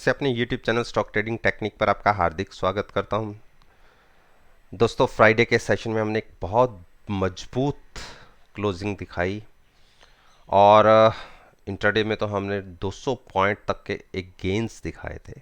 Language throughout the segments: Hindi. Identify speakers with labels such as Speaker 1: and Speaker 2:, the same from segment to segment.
Speaker 1: से अपने YouTube channel stock trading technique पर आपका हार्दिक स्वागत करता हूं। दोस्तों, फ्राइडे के सेशन में हमने एक बहुत मजबूत क्लोजिंग दिखाई और इंट्राडे में तो हमने 200 पॉइंट तक के एक गेन्स दिखाए थे।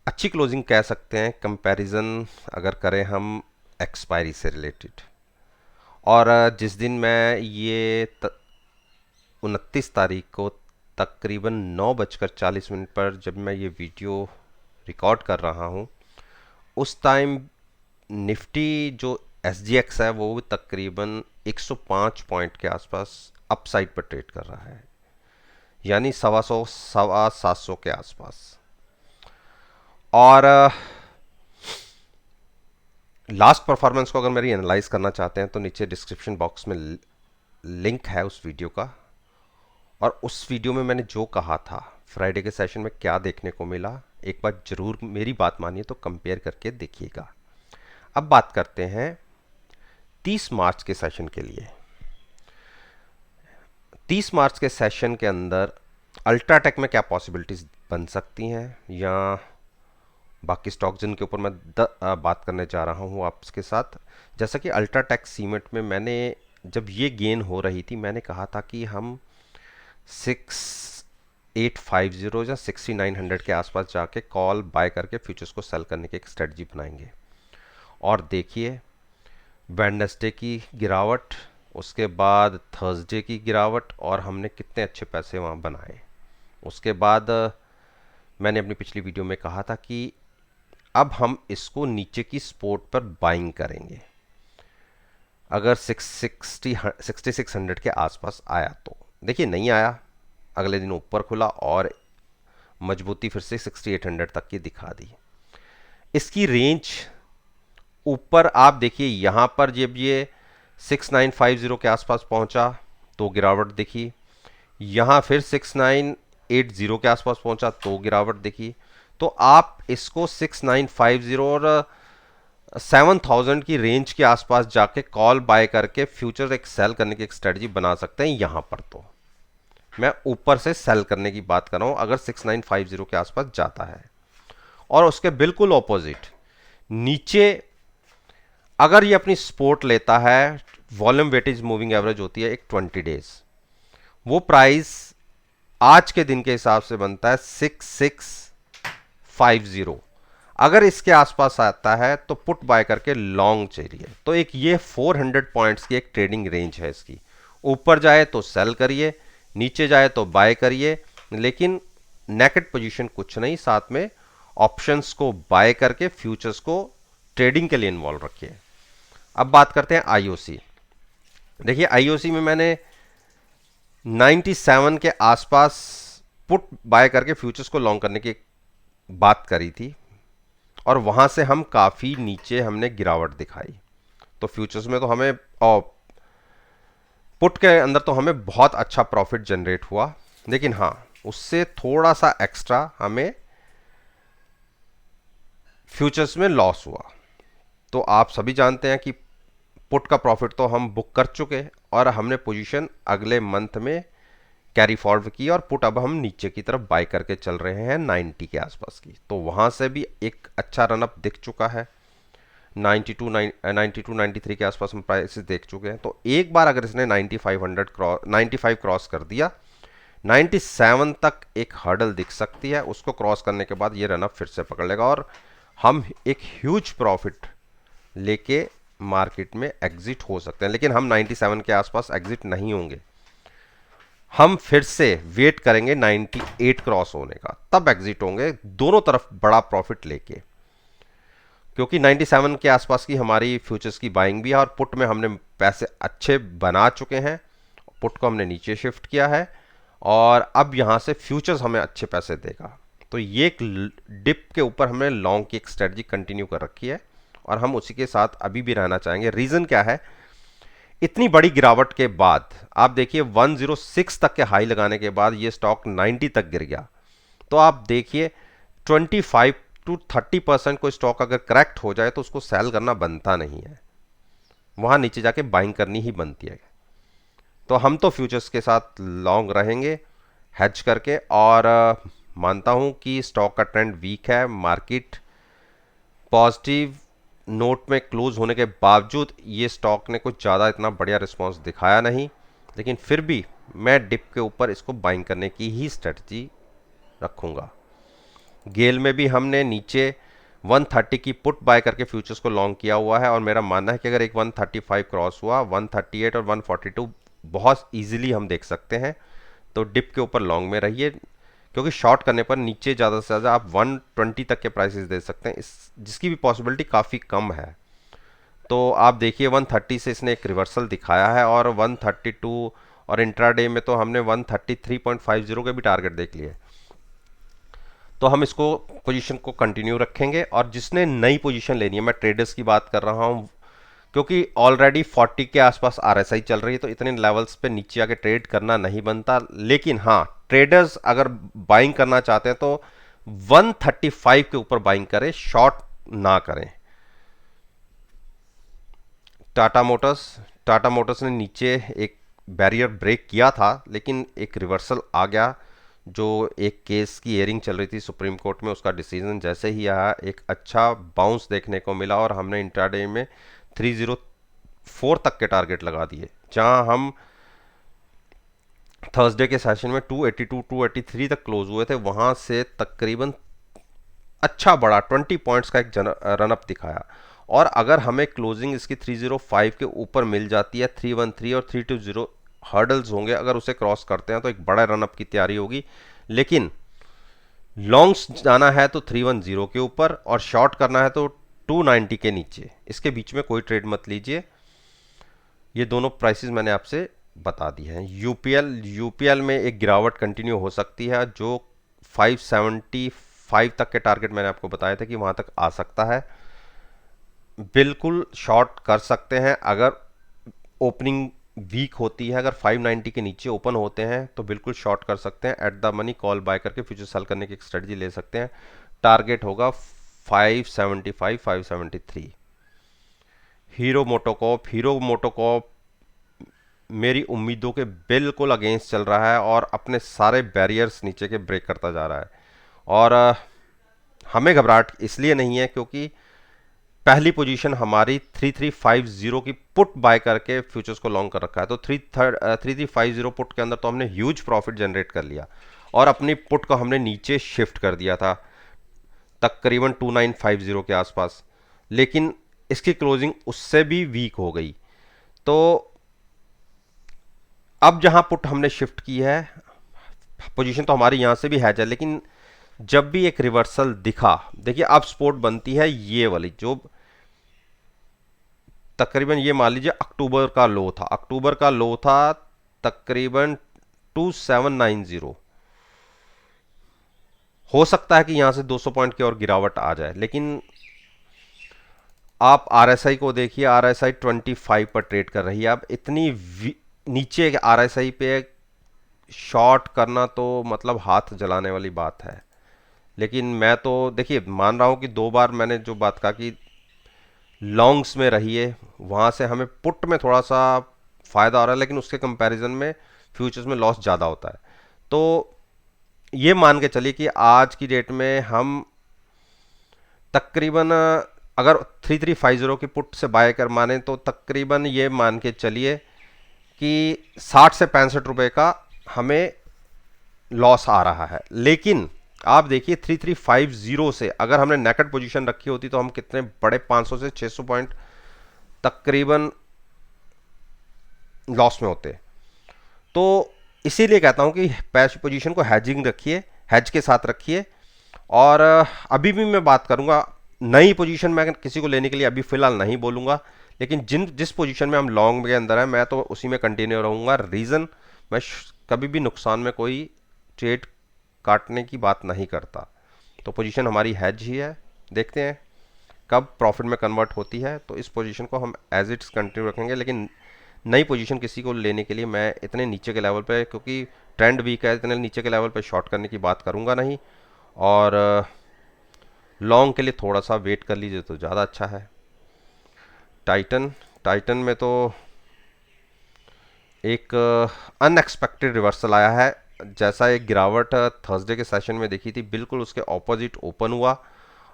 Speaker 1: अच्छी क्लोजिंग कह सकते हैं कंपैरिजन अगर करें हम एक्सपायरी से रिलेटेड। और जिस दिन मैं ये 29 तारीख को तकरीबन 9:40 पर जब मैं ये वीडियो रिकॉर्ड कर रहा हूँ, उस टाइम निफ्टी जो SGX है वो तकरीबन 105 पॉइंट के आसपास अपसाइड पर ट्रेड कर रहा है, यानी 750 के आसपास। और लास्ट परफॉर्मेंस को अगर मेरी एनालाइज करना चाहते हैं तो नीचे डिस्क्रिप्शन बॉक्स में लिंक है उस वीडियो का। और उस वीडियो में मैंने जो कहा था फ्राइडे के सेशन में क्या देखने को मिला, एक बार जरूर मेरी बात मानिए तो कंपेयर करके देखिएगा। अब बात करते हैं 30 मार्च के सेशन के लिए। 30 मार्च के सेशन के अंदर अल्ट्राटेक में क्या पॉसिबिलिटीज बन सकती हैं, या बाकी स्टॉक जिनके ऊपर मैं बात करने जा रहा हूं आपके साथ। जैसा कि अल्ट्राटेक सीमेंट में मैंने जब ये गेन हो रही थी, मैंने कहा था कि हम 6850 या 6900 के आसपास जाके कॉल बाय करके फ्यूचर्स को सेल करने की एक स्ट्रेटजी बनाएंगे। और देखिए, वेडनेसडे की गिरावट, उसके बाद थर्सडे की गिरावट, और हमने कितने अच्छे पैसे वहाँ बनाए। उसके बाद मैंने अपनी पिछली वीडियो में कहा था कि अब हम इसको नीचे की सपोर्ट पर बाइंग करेंगे अगर 6600 के आसपास आया तो। देखिए, नहीं आया, अगले दिन ऊपर खुला और मजबूती फिर से 6800 तक की दिखा दी। इसकी रेंज ऊपर आप देखिए, यहां पर जब ये 6950 के आसपास पहुंचा तो गिरावट दिखी, यहां फिर 6980 के आसपास पहुंचा तो गिरावट दिखी। तो आप इसको 6950 और 7000 की रेंज के आसपास जाके कॉल बाय करके फ्यूचर एक सेल करने की एक स्ट्रेटजी बना सकते हैं। यहां पर तो मैं ऊपर से सेल करने की बात कर रहा हूं अगर 6950 के आसपास जाता है। और उसके बिल्कुल ऑपोजिट नीचे अगर ये अपनी सपोर्ट लेता है, वॉल्यूम वेटेज मूविंग एवरेज होती है एक 20 डेज, वो प्राइस आज के दिन के हिसाब से बनता है 6650। अगर इसके आसपास आता है तो पुट बाय करके लॉन्ग चाहिए। तो एक ये 400 पॉइंट्स की एक ट्रेडिंग रेंज है इसकी। ऊपर जाए तो सेल करिए, नीचे जाए तो बाय करिए, लेकिन नेकेड पोजीशन कुछ नहीं, साथ में ऑप्शंस को बाय करके फ्यूचर्स को ट्रेडिंग के लिए इन्वॉल्व रखिए। अब बात करते हैं आईओसी। देखिए, आईओसी में मैंने 97 के आसपास पुट बाय करके फ्यूचर्स को लॉन्ग करने की बात करी थी, और वहां से हम काफी नीचे हमने गिरावट दिखाई। तो फ्यूचर्स में तो हमें और पुट के अंदर तो हमें बहुत अच्छा प्रॉफिट जनरेट हुआ, लेकिन हाँ, उससे थोड़ा सा एक्स्ट्रा हमें फ्यूचर्स में लॉस हुआ। तो आप सभी जानते हैं कि पुट का प्रॉफिट तो हम बुक कर चुके और हमने पोजीशन अगले मंथ में कैरी फॉरवर्ड की, और पुट अब हम नीचे की तरफ बाय करके चल रहे हैं 90 के आसपास की। तो वहां से भी एक अच्छा रनअप दिख चुका है। 92 93 के आसपास हम प्राइसेस देख चुके हैं। तो एक बार अगर इसने 95 क्रॉस कर दिया, 97 तक एक हर्डल दिख सकती है। उसको क्रॉस करने के बाद ये रनअप फिर से पकड़ लेगा और हम एक ह्यूज प्रॉफिट लेके मार्केट में एग्जिट हो सकते हैं। लेकिन हम 97 के आसपास एग्जिट नहीं होंगे, हम फिर से वेट करेंगे 98 क्रॉस होने का, तब एग्जिट होंगे, दोनों तरफ बड़ा प्रॉफिट लेके। क्योंकि 97 के आसपास की हमारी फ्यूचर्स की बाइंग भी है और पुट में हमने पैसे अच्छे बना चुके हैं। पुट को हमने नीचे शिफ्ट किया है और अब यहां से फ्यूचर्स हमें अच्छे पैसे देगा। तो ये एक डिप के ऊपर हमने लॉन्ग की एक स्ट्रेटजी कंटिन्यू कर रखी है और हम उसी के साथ अभी भी रहना चाहेंगे। रीजन क्या है? इतनी बड़ी गिरावट के बाद आप देखिए 106 तक के हाई लगाने के बाद ये स्टॉक 90 तक गिर गया। तो आप देखिए 25 to 30% कोई स्टॉक अगर करेक्ट हो जाए तो उसको सेल करना बनता नहीं है, वहां नीचे जाके बाइंग करनी ही बनती है। तो हम तो फ्यूचर्स के साथ लॉन्ग रहेंगे हेज करके, और मानता हूं कि स्टॉक का ट्रेंड वीक है, मार्केट पॉजिटिव नोट में क्लोज होने के बावजूद ये स्टॉक ने कुछ ज़्यादा इतना बढ़िया रिस्पांस दिखाया नहीं, लेकिन फिर भी मैं डिप के ऊपर इसको बाइंग करने की ही स्ट्रेटजी रखूंगा। गेल में भी हमने नीचे 130 की पुट बाय करके फ्यूचर्स को लॉन्ग किया हुआ है और मेरा मानना है कि अगर एक 135 क्रॉस हुआ, 138 और 142 बहुत इजीली हम देख सकते हैं। तो डिप के ऊपर लॉन्ग में रहिए, क्योंकि शॉर्ट करने पर नीचे ज़्यादा से ज़्यादा आप 120 तक के प्राइसेस दे सकते हैं, इस जिसकी भी पॉसिबिलिटी काफ़ी कम है। तो आप देखिए 130 से इसने एक रिवर्सल दिखाया है और 132 और इंट्राडे में तो हमने 133.50 के भी टारगेट देख लिए। तो हम इसको पोजीशन को कंटिन्यू रखेंगे। और जिसने नई पोजीशन लेनी है, मैं ट्रेडर्स की बात कर रहा हूँ, क्योंकि ऑलरेडी 40 के आसपास आरएसआई चल रही है, तो इतने लेवल्स पे नीचे आके ट्रेड करना नहीं बनता। लेकिन हाँ, ट्रेडर्स अगर बाइंग करना चाहते हैं तो 135 के ऊपर बाइंग करें, शॉर्ट ना करें। टाटा मोटर्स ने नीचे एक बैरियर ब्रेक किया था, लेकिन एक रिवर्सल आ गया। जो एक केस की हियरिंग चल रही थी सुप्रीम कोर्ट में, उसका डिसीजन जैसे ही आया, एक अच्छा बाउंस देखने को मिला और हमने इंट्राडे में 304 तक के टारगेट लगा दिए, जहां हम थर्सडे के सेशन में 282 283 तक क्लोज हुए थे। वहां से तकरीबन अच्छा बड़ा 20 पॉइंट्स का एक रनअप दिखाया। और अगर हमें क्लोजिंग इसकी 305 के ऊपर मिल जाती है, 313 और 320 हर्डल्स होंगे, अगर उसे क्रॉस करते हैं तो एक बड़ा रनअप की तैयारी होगी। लेकिन लॉन्ग्स जाना है तो 310 के ऊपर और शॉर्ट करना है तो 290 के नीचे, इसके बीच में कोई ट्रेड मत लीजिए। ये दोनों प्राइसेस मैंने आपसे बता दी हैं। यूपीएल में एक गिरावट कंटिन्यू हो सकती है, जो 575 तक के टारगेट मैंने आपको बताया था कि वहां तक आ सकता है। बिल्कुल शॉर्ट कर सकते हैं अगर ओपनिंग वीक होती है। अगर 590 के नीचे ओपन होते हैं तो बिल्कुल शॉर्ट कर सकते हैं, at the money call buy करके फ्यूचर सेल करने की एक स्ट्रेटजी ले सकते हैं। टारगेट होगा 575 573। हीरो मोटोकॉप मेरी उम्मीदों के बिल्कुल अगेंस्ट चल रहा है और अपने सारे बैरियर्स नीचे के ब्रेक करता जा रहा है। और हमें घबराहट इसलिए नहीं है क्योंकि पहली पोजीशन हमारी 3350 की पुट बाय करके फ्यूचर्स को लॉन्ग कर रखा है। तो 3350 पुट के अंदर तो हमने ह्यूज प्रॉफिट जनरेट कर लिया और अपनी पुट को हमने नीचे शिफ्ट कर दिया था तकरीबन 2950 के आसपास, लेकिन इसकी क्लोजिंग उससे भी वीक हो गई। तो अब जहां पुट हमने शिफ्ट की है, पोजीशन तो हमारी यहां से भी हैज है, लेकिन जब भी एक रिवर्सल दिखा, देखिए अब सपोर्ट बनती है ये वाली, जो तकरीबन ये मान लीजिए अक्टूबर का लो था। तकरीबन 2790। हो सकता है कि यहां से 200 पॉइंट की और गिरावट आ जाए, लेकिन आप आरएसआई को देखिए, आरएसआई 25 पर ट्रेड कर रही है। अब इतनी नीचे आरएसआई पे शॉर्ट करना तो मतलब हाथ जलाने वाली बात है। लेकिन मैं तो देखिए मान रहा हूं कि 2 बार मैंने जो बात कहा कि लॉन्ग्स में रहिए, वहां से हमें पुट में थोड़ा सा फायदा हो रहा है, लेकिन उसके कंपैरिजन में फ्यूचर्स में लॉस ज़्यादा होता है। तो ये मान के चलिए कि आज की डेट में हम तकरीबन अगर 3350 की पुट से बाय कर माने तो तकरीबन ये मान के चलिए कि 60 से 65 रुपए का हमें लॉस आ रहा है। लेकिन आप देखिए 3350 से अगर हमने नेकेड पोजीशन रखी होती तो हम कितने बड़े 500 से 600 पॉइंट तकरीबन लॉस में होते। तो इसीलिए कहता हूं कि पैश पोजीशन को हैजिंग रखिए, हैज के साथ रखिए। और अभी भी मैं बात करूंगा, नई पोजीशन मैं किसी को लेने के लिए अभी फिलहाल नहीं बोलूंगा, लेकिन जिस पोजीशन में हम लॉन्ग के अंदर है मैं तो उसी में कंटिन्यू रहूंगा। रीज़न, मैं कभी भी नुकसान में कोई ट्रेड काटने की बात नहीं करता। तो पोजीशन हमारी हैज ही है, देखते हैं कब प्रॉफिट में कन्वर्ट होती है। तो इस पोजीशन को हम एज इट्स कंटिन्यू रखेंगे, लेकिन नई पोजीशन किसी को लेने के लिए मैं इतने नीचे के लेवल पे, क्योंकि ट्रेंड वीक है, इतने नीचे के लेवल पे शॉर्ट करने की बात करूंगा नहीं। और लॉन्ग के लिए थोड़ा सा वेट कर लीजिए तो ज़्यादा अच्छा है। टाइटन में तो एक अनएक्सपेक्टेड रिवर्सल आया है। जैसा एक गिरावट थर्सडे के सेशन में देखी थी, बिल्कुल उसके ऑपोजिट ओपन हुआ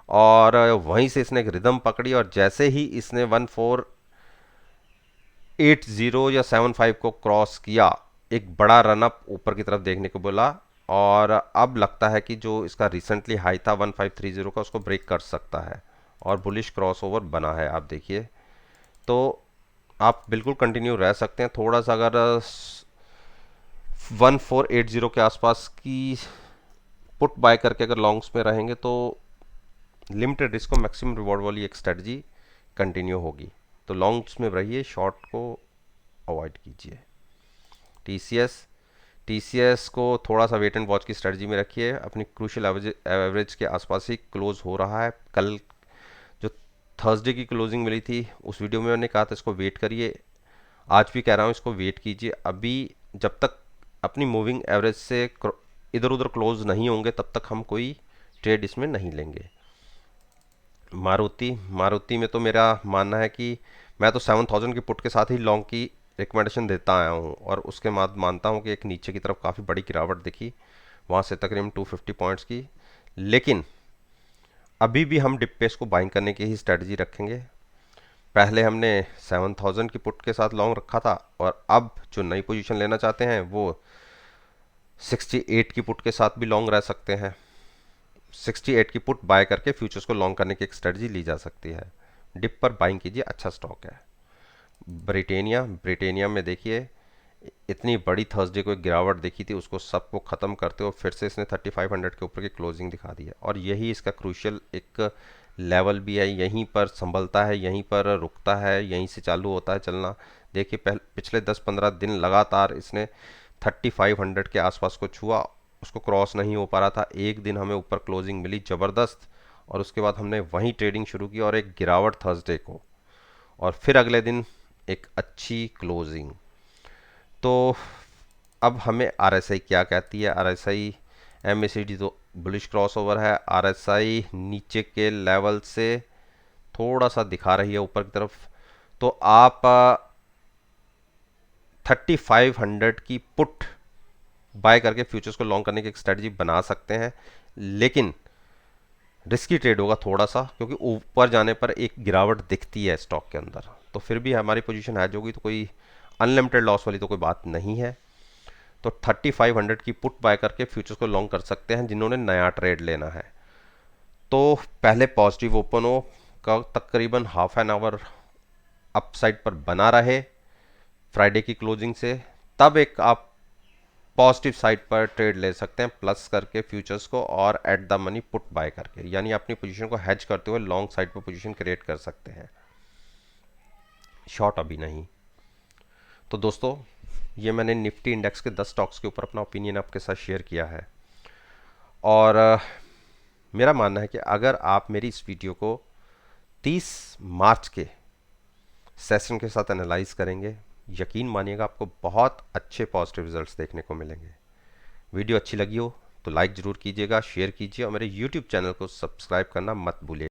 Speaker 1: और वहीं से इसने एक रिदम पकड़ी और जैसे ही इसने 1480 या 75 को क्रॉस किया, एक बड़ा रनअप ऊपर की तरफ देखने को बोला और अब लगता है कि जो इसका रिसेंटली हाई था 1530 का, उसको ब्रेक कर सकता है और बुलिश क्रॉसओवर बना है। आप देखिए, तो आप बिल्कुल कंटिन्यू रह सकते हैं। थोड़ा सा अगर 1480 के आसपास की पुट बाय करके अगर लॉन्ग्स में रहेंगे तो लिमिटेड रिस्क को मैक्सिमम रिवॉर्ड वाली एक स्ट्रेटजी कंटिन्यू होगी। तो लॉन्ग्स में रहिए, शॉर्ट को अवॉइड कीजिए। टीसीएस टीसीएस को थोड़ा सा वेट एंड वॉच की स्ट्रेटजी में रखिए। अपनी क्रूशियल एवरेज के आसपास ही क्लोज हो रहा है। कल जो थर्सडे की क्लोजिंग मिली थी उस वीडियो में मैंने कहा था इसको वेट करिए, आज भी कह रहा हूँ इसको वेट कीजिए। अभी जब तक अपनी मूविंग एवरेज से इधर उधर क्लोज नहीं होंगे तब तक हम कोई ट्रेड इसमें नहीं लेंगे। मारुति में तो मेरा मानना है कि मैं तो 7000 की पुट के साथ ही लॉन्ग की रिकमेंडेशन देता आया हूँ और उसके बाद मानता हूँ कि एक नीचे की तरफ काफ़ी बड़ी गिरावट दिखी वहाँ से तकरीबन 250 पॉइंट्स की, लेकिन अभी भी हम डिप पे इसको बाइंग करने की ही स्ट्रेटजी रखेंगे। पहले हमने 7000 की पुट के साथ लॉन्ग रखा था और अब जो नई पोजीशन लेना चाहते हैं वो 68 की पुट के साथ भी लॉन्ग रह सकते हैं। 68 की पुट बाय करके फ्यूचर्स को लॉन्ग करने की एक स्ट्रेटजी ली जा सकती है। डिप पर बाइंग कीजिए, अच्छा स्टॉक है। ब्रिटेनिया में देखिए, इतनी बड़ी थर्सडे को एक गिरावट देखी थी, उसको सबको ख़त्म करते हुए फिर से इसने 3500 के ऊपर की क्लोजिंग दिखा दी है और यही इसका क्रूशियल एक लेवल भी है। यहीं पर संभलता है, यहीं पर रुकता है, यहीं से चालू होता है चलना। देखिए पिछले 10-15 दिन लगातार इसने 3500 के आसपास को छुआ, उसको क्रॉस नहीं हो पा रहा था। एक दिन हमें ऊपर क्लोजिंग मिली ज़बरदस्त और उसके बाद हमने वहीं ट्रेडिंग शुरू की और एक गिरावट थर्सडे को और फिर अगले दिन एक अच्छी क्लोजिंग। तो अब हमें आरएसआई क्या कहती है। आरएसआई एमएसीडी तो बुलिश क्रॉसओवर है। आरएसआई नीचे के लेवल से थोड़ा सा दिखा रही है ऊपर की तरफ, तो आप 3500 की पुट बाय करके फ्यूचर्स को लॉन्ग करने की एक स्ट्रेटजी बना सकते हैं, लेकिन रिस्की ट्रेड होगा थोड़ा सा, क्योंकि ऊपर जाने पर एक गिरावट दिखती है स्टॉक के अंदर। तो फिर भी हमारी पोजीशन हैज होगी, तो कोई अनलिमिटेड लॉस वाली तो कोई बात नहीं है। तो 3500 की पुट बाय करके फ्यूचर्स को लॉन्ग कर सकते हैं जिन्होंने नया ट्रेड लेना है। तो पहले पॉजिटिव ओपन हो का तकरीबन हाफ एन आवर अपसाइड पर बना रहे फ्राइडे की क्लोजिंग से, तब एक आप पॉजिटिव साइड पर ट्रेड ले सकते हैं प्लस करके फ्यूचर्स को और eight the money put buy करके, यानी अपनी पोजीशन को हेज करते हुए लॉन्ग साइड पर पोजीशन क्रिएट कर सकते हैं, शॉर्ट अभी नहीं। तो दोस्तों, ये मैंने निफ्टी इंडेक्स के 10 स्टॉक्स के ऊपर अपना ओपिनियन आपके साथ शेयर किया है और मेरा मानना है कि अगर आप मेरी इस वीडियो को 30 मार्च के सेशन के साथ एनालाइज करेंगे, यकीन मानिएगा आपको बहुत अच्छे पॉजिटिव रिजल्ट्स देखने को मिलेंगे। वीडियो अच्छी लगी हो तो लाइक ज़रूर कीजिएगा, शेयर कीजिए और मेरे यूट्यूब चैनल को सब्सक्राइब करना मत भूलिए।